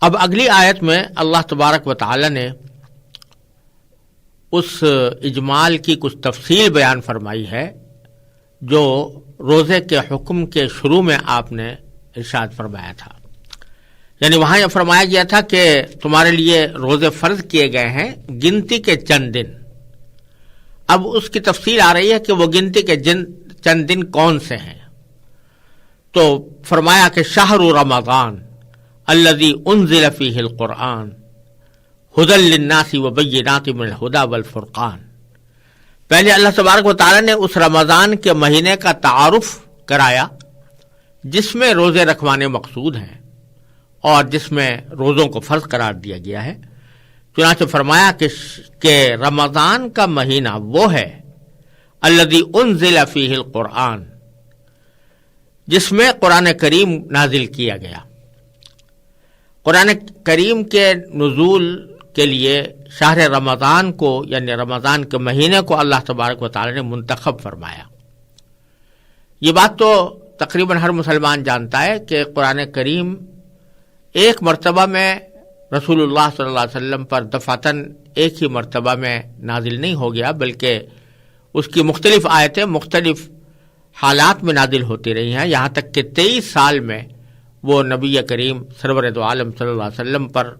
اب اگلی آیت میں اللہ تبارک و تعالی نے اس اجمال کی کچھ تفصیل بیان فرمائی ہے جو روزے کے حکم کے شروع میں آپ نے ارشاد فرمایا تھا. یعنی وہاں یہ فرمایا گیا تھا کہ تمہارے لیے روزے فرض کیے گئے ہیں گنتی کے چند دن. اب اس کی تفصیل آ رہی ہے کہ وہ گنتی کے چند دن کون سے ہیں. تو فرمایا کہ شہر رمضان الذی انزل فیہ القرآن ھدی للناس وبینات من الھدی والفرقان. پہلے اللہ تبارک و تعالیٰ نے اس رمضان کے مہینے کا تعارف کرایا جس میں روزے رکھوانے مقصود ہیں اور جس میں روزوں کو فرض قرار دیا گیا ہے. چنانچہ فرمایا کہ رمضان کا مہینہ وہ ہے الذی انزل فیہ القرآن جس میں قرآن کریم نازل کیا گیا. قرآن کریم کے نزول کے لیے شہر رمضان کو یعنی رمضان کے مہینے کو اللہ تبارک و تعالی نے منتخب فرمایا. یہ بات تو تقریباً ہر مسلمان جانتا ہے کہ قرآن کریم ایک مرتبہ میں رسول اللہ صلی اللہ علیہ وسلم پر دفعتاً ایک ہی مرتبہ میں نازل نہیں ہو گیا، بلکہ اس کی مختلف آیتیں مختلف حالات میں نازل ہوتی رہی ہیں، یہاں تک کہ 23 سال میں وہ نبی کریم سرور دو عالم صلی اللہ علیہ وسلم پر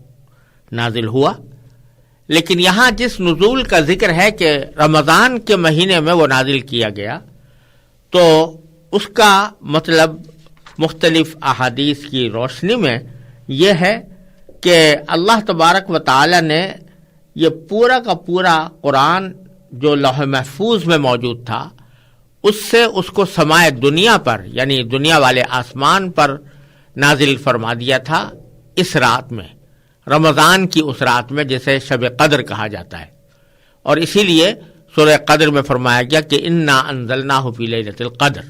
نازل ہوا. لیکن یہاں جس نزول کا ذکر ہے کہ رمضان کے مہینے میں وہ نازل کیا گیا، تو اس کا مطلب مختلف احادیث کی روشنی میں یہ ہے کہ اللہ تبارک و تعالی نے یہ پورا کا پورا قرآن جو لوح محفوظ میں موجود تھا اس سے اس کو سمائے دنیا پر یعنی دنیا والے آسمان پر نازل فرما دیا تھا اس رات میں، رمضان کی اس رات میں جسے شب قدر کہا جاتا ہے. اور اسی لیے سورہ قدر میں فرمایا گیا کہ انا انزلناہ فی لیلۃ القدر.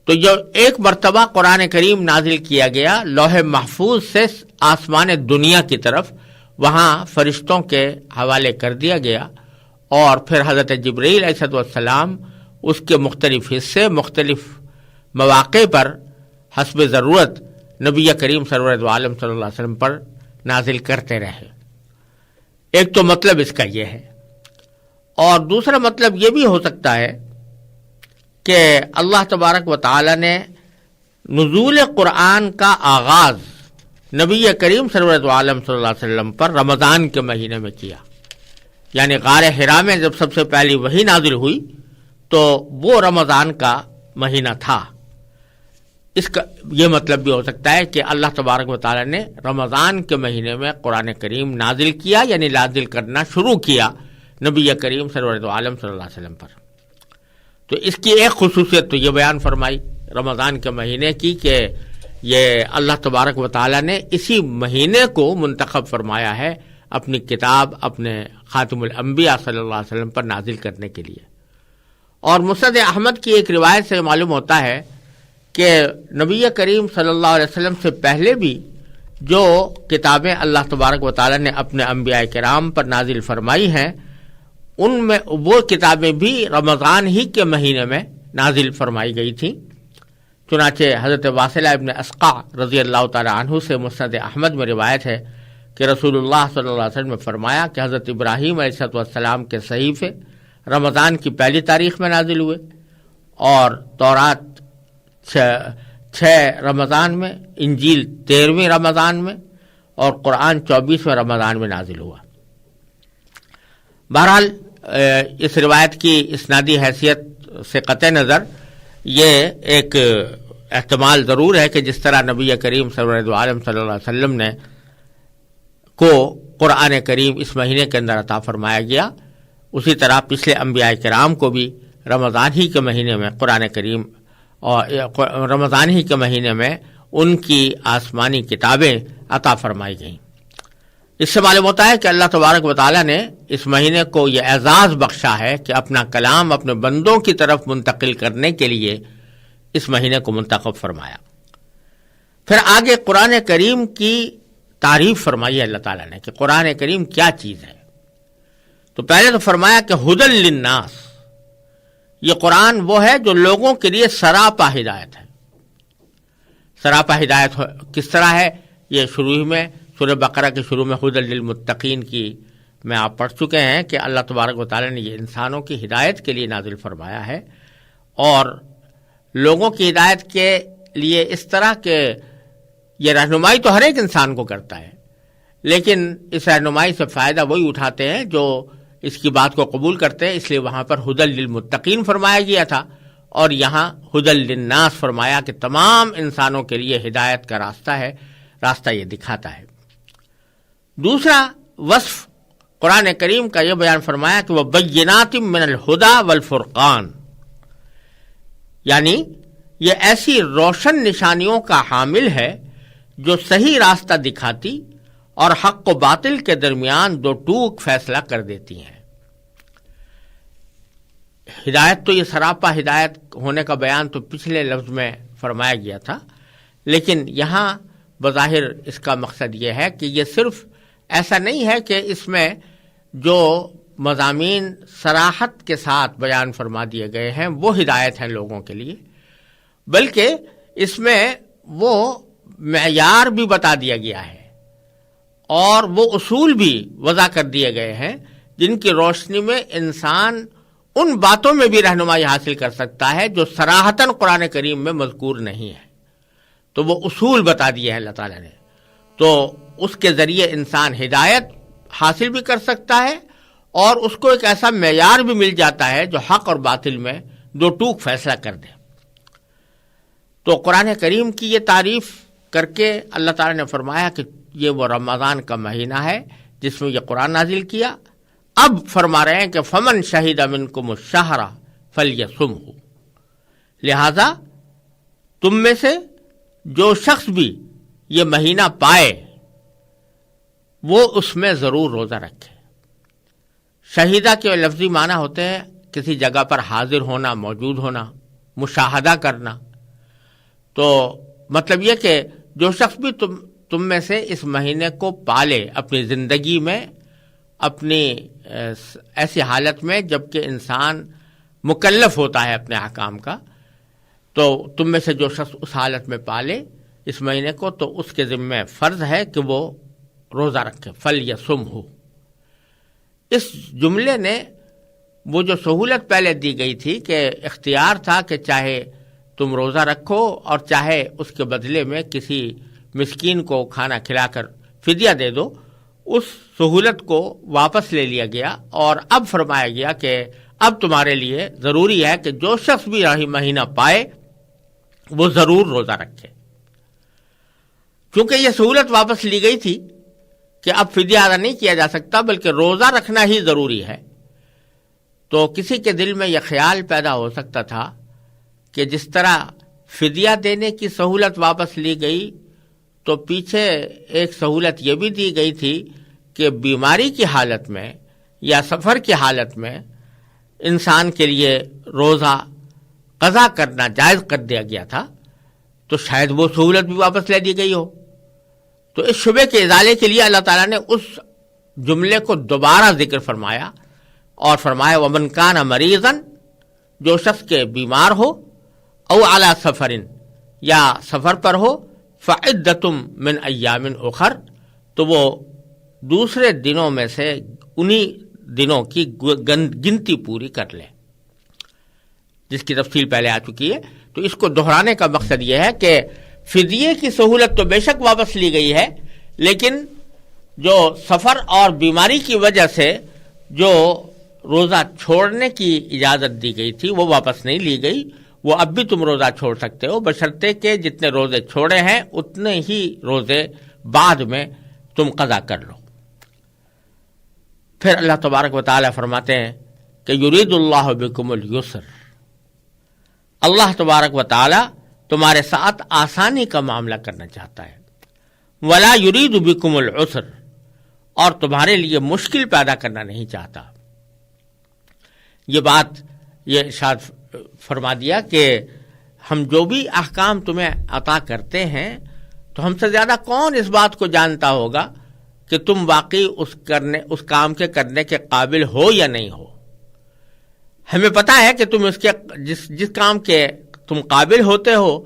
تو جو ایک مرتبہ قرآن کریم نازل کیا گیا لوح محفوظ سے آسمان دنیا کی طرف، وہاں فرشتوں کے حوالے کر دیا گیا اور پھر حضرت جبرائیل علیہ السلام اس کے مختلف حصے مختلف مواقع پر حسب ضرورت نبی کریم سرور دو عالم صلی اللہ علیہ وسلم پر نازل کرتے رہے. ایک تو مطلب اس کا یہ ہے، اور دوسرا مطلب یہ بھی ہو سکتا ہے کہ اللہ تبارک و تعالی نے نزول قرآن کا آغاز نبی کریم سرور دو عالم صلی اللہ علیہ وسلم پر رمضان کے مہینے میں کیا. یعنی غار حرا میں جب سب سے پہلی وحی نازل ہوئی تو وہ رمضان کا مہینہ تھا. اس کا یہ مطلب بھی ہو سکتا ہے کہ اللہ تبارک و تعالی نے رمضان کے مہینے میں قرآن کریم نازل کیا یعنی نازل کرنا شروع کیا نبی کریم سرور دو عالم صلی اللہ علیہ وسلم پر. تو اس کی ایک خصوصیت تو یہ بیان فرمائی رمضان کے مہینے کی کہ یہ اللہ تبارک و تعالی نے اسی مہینے کو منتخب فرمایا ہے اپنی کتاب اپنے خاتم الانبیاء صلی اللہ علیہ وسلم پر نازل کرنے کے لیے. اور مسند احمد کی ایک روایت سے معلوم ہوتا ہے کہ نبی کریم صلی اللہ علیہ وسلم سے پہلے بھی جو کتابیں اللہ تبارک و تعالی نے اپنے انبیاء کرام پر نازل فرمائی ہیں ان میں وہ کتابیں بھی رمضان ہی کے مہینے میں نازل فرمائی گئی تھیں. چنانچہ حضرت واصلہ ابن اسقع رضی اللہ تعالی عنہ سے مسند احمد میں روایت ہے کہ رسول اللہ صلی اللہ علیہ وسلم نے فرمایا کہ حضرت ابراہیم علیہ السلام کے صحیفے رمضان کی پہلی تاریخ میں نازل ہوئے، اور تورات 6 رمضان میں، انجیل 13ویں رمضان میں، اور قرآن 24ویں رمضان میں نازل ہوا. بہرحال اس روایت کی اسنادی حیثیت سے قطع نظر یہ ایک احتمال ضرور ہے کہ جس طرح نبی کریم سرور دو عالم صلی اللہ علیہ وسلم نے کو قرآن کریم اس مہینے کے اندر عطا فرمایا گیا، اسی طرح پچھلے انبیاء کرام کو بھی رمضان ہی کے مہینے میں قرآن کریم اور رمضان ہی کے مہینے میں ان کی آسمانی کتابیں عطا فرمائی گئیں. اس سے معلوم ہوتا ہے کہ اللہ تبارک و تعالیٰ نے اس مہینے کو یہ اعزاز بخشا ہے کہ اپنا کلام اپنے بندوں کی طرف منتقل کرنے کے لیے اس مہینے کو منتخب فرمایا. پھر آگے قرآن کریم کی تعریف فرمائی ہے اللہ تعالیٰ نے کہ قرآن کریم کیا چیز ہے. تو پہلے تو فرمایا کہ ھدی للناس، یہ قرآن وہ ہے جو لوگوں کے لیے سراپا ہدایت ہے. سراپا ہدایت کس طرح ہے یہ شروع میں سورہ بقرہ کے شروع میں ھدی للمتقین کی میں آپ پڑھ چکے ہیں کہ اللہ تبارک و تعالیٰ نے یہ انسانوں کی ہدایت کے لیے نازل فرمایا ہے، اور لوگوں کی ہدایت کے لیے اس طرح کہ یہ رہنمائی تو ہر ایک انسان کو کرتا ہے، لیکن اس رہنمائی سے فائدہ وہی اٹھاتے ہیں جو اس کی بات کو قبول کرتے ہیں، اس لیے وہاں پر ھدی للمتقین فرمایا گیا تھا، اور یہاں ھدی للناس فرمایا کہ تمام انسانوں کے لیے ہدایت کا راستہ ہے، راستہ یہ دکھاتا ہے۔ دوسرا وصف قرآن کریم کا یہ بیان فرمایا کہ وہ بینات من الہدی والفرقان، یعنی یہ ایسی روشن نشانیوں کا حامل ہے جو صحیح راستہ دکھاتی اور حق و باطل کے درمیان دو ٹوک فیصلہ کر دیتی ہیں۔ ہدایت تو یہ سراپا ہدایت ہونے کا بیان تو پچھلے لفظ میں فرمایا گیا تھا، لیکن یہاں بظاہر اس کا مقصد یہ ہے کہ یہ صرف ایسا نہیں ہے کہ اس میں جو مضامین صراحت کے ساتھ بیان فرما دیے گئے ہیں وہ ہدایت ہیں لوگوں کے لیے، بلکہ اس میں وہ معیار بھی بتا دیا گیا ہے اور وہ اصول بھی وضع کر دیے گئے ہیں جن کی روشنی میں انسان ان باتوں میں بھی رہنمائی حاصل کر سکتا ہے جو صراحتاً قرآن کریم میں مذکور نہیں ہے، تو وہ اصول بتا دیے ہیں اللہ تعالیٰ نے، تو اس کے ذریعے انسان ہدایت حاصل بھی کر سکتا ہے اور اس کو ایک ایسا معیار بھی مل جاتا ہے جو حق اور باطل میں دو ٹوک فیصلہ کر دے۔ تو قرآن کریم کی یہ تعریف کر کے اللہ تعالیٰ نے فرمایا کہ یہ وہ رمضان کا مہینہ ہے جس میں یہ قرآن نازل کیا۔ اب فرما رہے ہیں کہ فمن شہد منکم الشہر فلیصمہ، لہذا تم میں سے جو شخص بھی یہ مہینہ پائے وہ اس میں ضرور روزہ رکھے۔ شہیدہ کے لفظی معنی ہوتے ہیں کسی جگہ پر حاضر ہونا، موجود ہونا، مشاہدہ کرنا، تو مطلب یہ کہ جو شخص بھی تم میں سے اس مہینے کو پالے اپنی زندگی میں، اپنی ایسی حالت میں جبکہ انسان مکلف ہوتا ہے اپنے احکام کا، تو تم میں سے جو شخص اس حالت میں پالے اس مہینے کو تو اس کے ذمہ فرض ہے کہ وہ روزہ رکھے، فلیصمہ۔ اس جملے نے وہ جو سہولت پہلے دی گئی تھی کہ اختیار تھا کہ چاہے تم روزہ رکھو اور چاہے اس کے بدلے میں کسی مسکین کو کھانا کھلا کر فدیہ دے دو، اس سہولت کو واپس لے لیا گیا اور اب فرمایا گیا کہ اب تمہارے لیے ضروری ہے کہ جو شخص بھی مہینہ پائے وہ ضرور روزہ رکھے۔ چونکہ یہ سہولت واپس لی گئی تھی کہ اب فدیہ ادا نہیں کیا جا سکتا بلکہ روزہ رکھنا ہی ضروری ہے، تو کسی کے دل میں یہ خیال پیدا ہو سکتا تھا کہ جس طرح فدیہ دینے کی سہولت واپس لی گئی تو پیچھے ایک سہولت یہ بھی دی گئی تھی کہ بیماری کی حالت میں یا سفر کی حالت میں انسان کے لیے روزہ قضا کرنا جائز کر دیا گیا تھا، تو شاید وہ سہولت بھی واپس لے دی گئی ہو۔ تو اس شبے کے ازالے کے لیے اللہ تعالیٰ نے اس جملے کو دوبارہ ذکر فرمایا اور فرمایا ومن کان مریضا، جو شخص کے بیمار ہو، او علی سفر، یا سفر پر ہو، فعدۃ من ایام اخر، تو وہ دوسرے دنوں میں سے انہی دنوں کی گنتی پوری کر لے، جس کی تفصیل پہلے آ چکی ہے۔ تو اس کو دہرانے کا مقصد یہ ہے کہ فدیے کی سہولت تو بے شک واپس لی گئی ہے، لیکن جو سفر اور بیماری کی وجہ سے جو روزہ چھوڑنے کی اجازت دی گئی تھی وہ واپس نہیں لی گئی، وہ اب بھی تم روزہ چھوڑ سکتے ہو، بشرطے کہ جتنے روزے چھوڑے ہیں اتنے ہی روزے بعد میں تم قضا کر لو۔ پھر اللہ تبارک و تعالی فرماتے ہیں کہ یرید اللہ بکم اليسر، اللہ تبارک و تعالی تمہارے ساتھ آسانی کا معاملہ کرنا چاہتا ہے، ولا یرید بکم العسر، اور تمہارے لیے مشکل پیدا کرنا نہیں چاہتا۔ یہ بات یہ ارشاد فرما دیا کہ ہم جو بھی احکام تمہیں عطا کرتے ہیں تو ہم سے زیادہ کون اس بات کو جانتا ہوگا کہ تم واقعی اس کام کے کرنے کے قابل ہو یا نہیں ہو۔ ہمیں پتہ ہے کہ تم اس کے جس کام کے تم قابل ہوتے ہو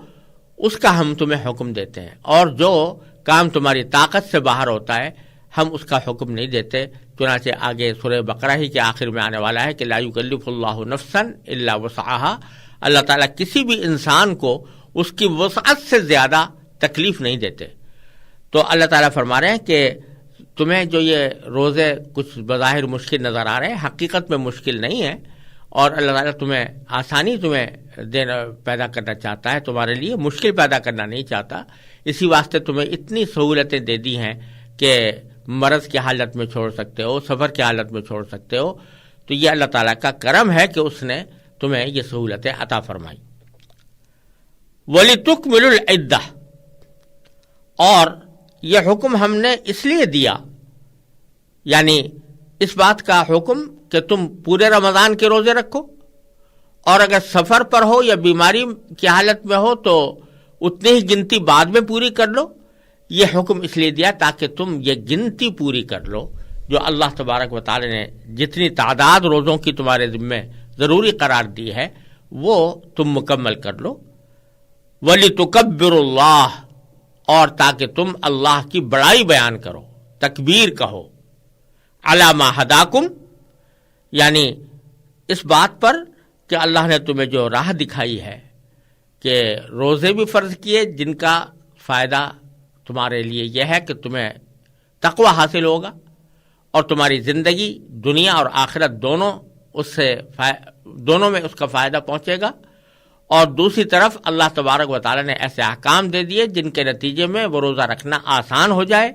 اس کا ہم تمہیں حکم دیتے ہیں، اور جو کام تمہاری طاقت سے باہر ہوتا ہے ہم اس کا حکم نہیں دیتے. چنانچہ آگے سورہ بقرہ ہی کے آخر میں آنے والا ہے کہ لا یکلف اللہ نفسا الا وسعها. اللہ تعالیٰ کسی بھی انسان کو اس کی وسعت سے زیادہ تکلیف نہیں دیتے. تو اللہ تعالیٰ فرما رہے ہیں کہ تمہیں جو یہ روزے کچھ بظاہر مشکل نظر آ رہے ہیں حقیقت میں مشکل نہیں ہے, اور اللہ تعالیٰ تمہیں آسانی دینا پیدا کرنا چاہتا ہے, تمہارے لیے مشکل پیدا کرنا نہیں چاہتا. اسی واسطے تمہیں اتنی سہولتیں دے دی ہیں کہ مرض کی حالت میں چھوڑ سکتے ہو, سفر کی حالت میں چھوڑ سکتے ہو. تو یہ اللہ تعالیٰ کا کرم ہے کہ اس نے تمہیں یہ سہولتیں عطا فرمائی. وَلِتُكْمِلُوا الْعِدَّةَ, اور یہ حکم ہم نے اس لیے دیا, یعنی اس بات کا حکم کہ تم پورے رمضان کے روزے رکھو, اور اگر سفر پر ہو یا بیماری کی حالت میں ہو تو اتنی ہی گنتی بعد میں پوری کر لو. یہ حکم اس لیے دیا تاکہ تم یہ گنتی پوری کر لو جو اللہ تبارک و تعالی نے جتنی تعداد روزوں کی تمہارے ذمے ضروری قرار دی ہے وہ تم مکمل کر لو. وَلِتُكَبِّرُوا اللَّهَ, اور تاکہ تم اللہ کی بڑائی بیان کرو, تکبیر کہو. عَلَى مَا هَدَاكُمْ, یعنی اس بات پر کہ اللہ نے تمہیں جو راہ دکھائی ہے کہ روزے بھی فرض کیے جن کا فائدہ تمہارے لیے یہ ہے کہ تمہیں تقوی حاصل ہوگا اور تمہاری زندگی دنیا اور آخرت دونوں میں اس کا فائدہ پہنچے گا, اور دوسری طرف اللہ تبارک و تعالی نے ایسے احکام دے دیے جن کے نتیجے میں وہ روزہ رکھنا آسان ہو جائے.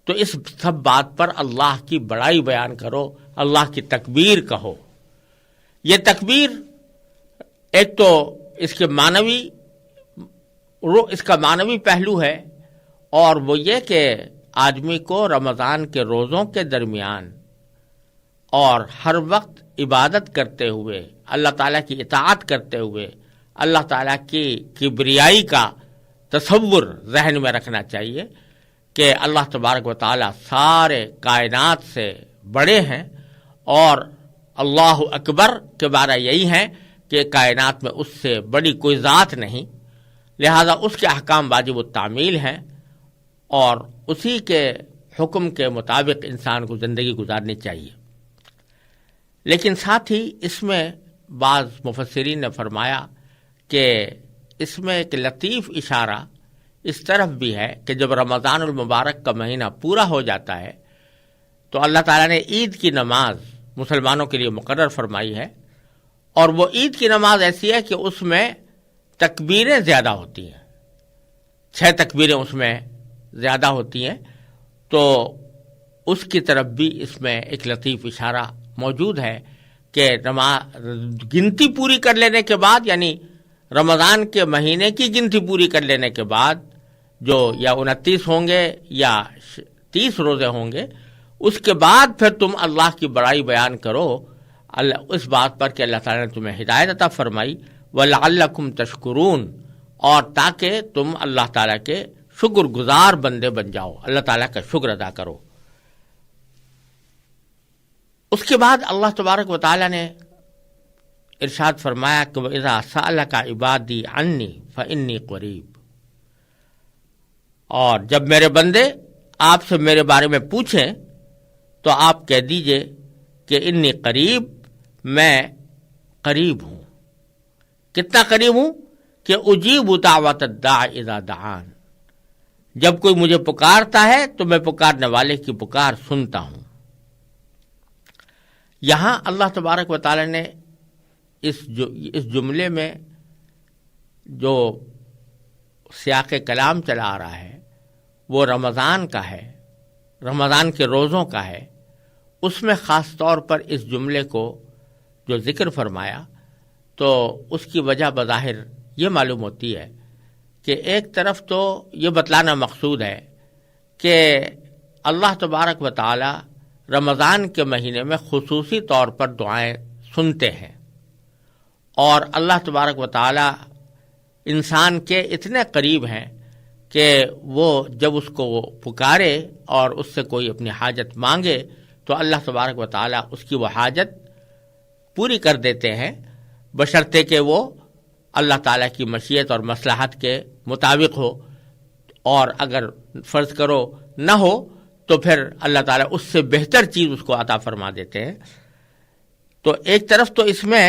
تو اس سب بات پر اللہ کی بڑائی بیان کرو, اللہ کی تکبیر کہو. یہ تکبیر ایک تو اس کا معنوی پہلو ہے, اور وہ یہ کہ آدمی کو رمضان کے روزوں کے درمیان اور ہر وقت عبادت کرتے ہوئے, اللہ تعالیٰ کی اطاعت کرتے ہوئے, اللہ تعالیٰ کی کبریائی کا تصور ذہن میں رکھنا چاہیے کہ اللہ تبارک و تعالیٰ سارے کائنات سے بڑے ہیں, اور اللہ اکبر کے بارے یہی ہے کہ کائنات میں اس سے بڑی کوئی ذات نہیں, لہذا اس کے احکام واجب التعمیل ہیں, اور اسی کے حکم کے مطابق انسان کو زندگی گزارنی چاہیے. لیکن ساتھ ہی اس میں بعض مفسرین نے فرمایا کہ اس میں ایک لطیف اشارہ اس طرف بھی ہے کہ جب رمضان المبارک کا مہینہ پورا ہو جاتا ہے تو اللہ تعالیٰ نے عید کی نماز مسلمانوں کے لیے مقرر فرمائی ہے, اور وہ عید کی نماز ایسی ہے کہ اس میں تکبیریں زیادہ ہوتی ہیں, 6 تکبیریں اس میں زیادہ ہوتی ہیں. تو اس کی طرف بھی اس میں ایک لطیف اشارہ موجود ہے کہ گنتی پوری کر لینے کے بعد, یعنی رمضان کے مہینے کی گنتی پوری کر لینے کے بعد جو یا 29 ہوں گے یا 30 روزے ہوں گے, اس کے بعد پھر تم اللہ کی بڑائی بیان کرو اس بات پر کہ اللہ تعالیٰ نے تمہیں ہدایت عطا فرمائی. وَلَعَلَّكُمْ تَشْكُرُونَ, اور تاکہ تم اللہ تعالیٰ کے شکر گزار بندے بن جاؤ, اللہ تعالیٰ کا شکر ادا کرو. اس کے بعد اللہ تبارک و تعالیٰ نے ارشاد فرمایا کہ وَإِذَا سَأَلَكَ عِبَادِي عَنِّي فَإِنِّي قَرِيبٌ, اور جب میرے بندے آپ سے میرے بارے میں پوچھیں تو آپ کہہ دیجئے کہ انی قریب, میں قریب ہوں. کتنا قریب ہوں کہ اجیب دعوت الداع اذا دعان, جب کوئی مجھے پکارتا ہے تو میں پکارنے والے کی پکار سنتا ہوں. یہاں اللہ تبارک و تعالی نے اس جملے میں جو سیاق کلام چلا آ رہا ہے وہ رمضان کا ہے, رمضان کے روزوں کا ہے. اس میں خاص طور پر اس جملے کو جو ذکر فرمایا تو اس کی وجہ بظاہر یہ معلوم ہوتی ہے کہ ایک طرف تو یہ بتلانا مقصود ہے کہ اللہ تبارک و تعالی رمضان کے مہینے میں خصوصی طور پر دعائیں سنتے ہیں, اور اللہ تبارک و تعالی انسان کے اتنے قریب ہیں کہ وہ جب اس کو وہ پکارے اور اس سے کوئی اپنی حاجت مانگے تو اللہ تبارک و تعالی اس کی وہ حاجت پوری کر دیتے ہیں, بشرطے کہ وہ اللہ تعالیٰ کی مشیت اور مصلحت کے مطابق ہو. اور اگر فرض کرو نہ ہو تو پھر اللہ تعالیٰ اس سے بہتر چیز اس کو عطا فرما دیتے ہیں. تو ایک طرف تو اس میں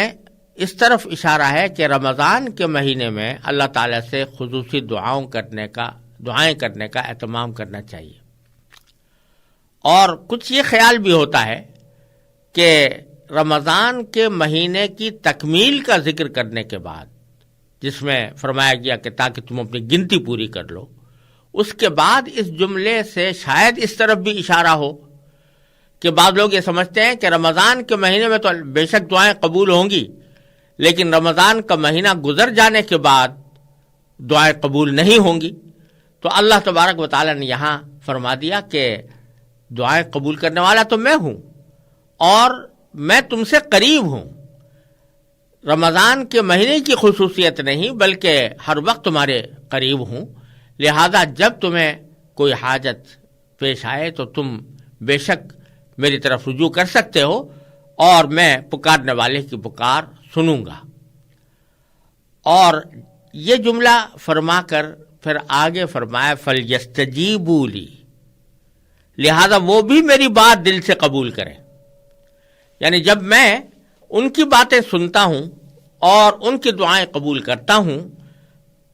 اس طرف اشارہ ہے کہ رمضان کے مہینے میں اللہ تعالیٰ سے خصوصی دعائیں کرنے کا اہتمام کرنا چاہیے. اور کچھ یہ خیال بھی ہوتا ہے کہ رمضان کے مہینے کی تکمیل کا ذکر کرنے کے بعد، جس میں فرمایا گیا کہ تاکہ تم اپنی گنتی پوری کر لو، اس کے بعد اس جملے سے شاید اس طرف بھی اشارہ ہو کہ بعض لوگ یہ سمجھتے ہیں کہ رمضان کے مہینے میں تو بے شک دعائیں قبول ہوں گی، لیکن رمضان کا مہینہ گزر جانے کے بعد دعائیں قبول نہیں ہوں گی. تو اللہ تبارک و تعالیٰ نے یہاں فرما دیا کہ دعائیں قبول کرنے والا تو میں ہوں اور میں تم سے قریب ہوں. رمضان کے مہینے کی خصوصیت نہیں بلکہ ہر وقت تمہارے قریب ہوں، لہذا جب تمہیں کوئی حاجت پیش آئے تو تم بے شک میری طرف رجوع کر سکتے ہو اور میں پکارنے والے کی پکار سنوں گا. اور یہ جملہ فرما کر پھر آگے فرمایا فَلْيَسْتَجِيبُوا لِي، لہذا وہ بھی میری بات دل سے قبول کریں. یعنی جب میں ان کی باتیں سنتا ہوں اور ان کی دعائیں قبول کرتا ہوں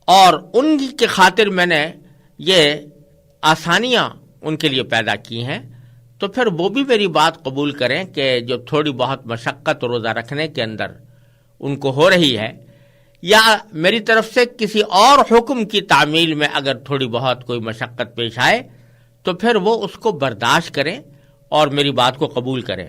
اور ان کی خاطر میں نے یہ آسانیاں ان کے لیے پیدا کی ہیں، تو پھر وہ بھی میری بات قبول کریں کہ جو تھوڑی بہت مشقت روزہ رکھنے کے اندر ان کو ہو رہی ہے، یا میری طرف سے کسی اور حکم کی تعمیل میں اگر تھوڑی بہت کوئی مشقت پیش آئے تو پھر وہ اس کو برداشت کریں اور میری بات کو قبول کریں.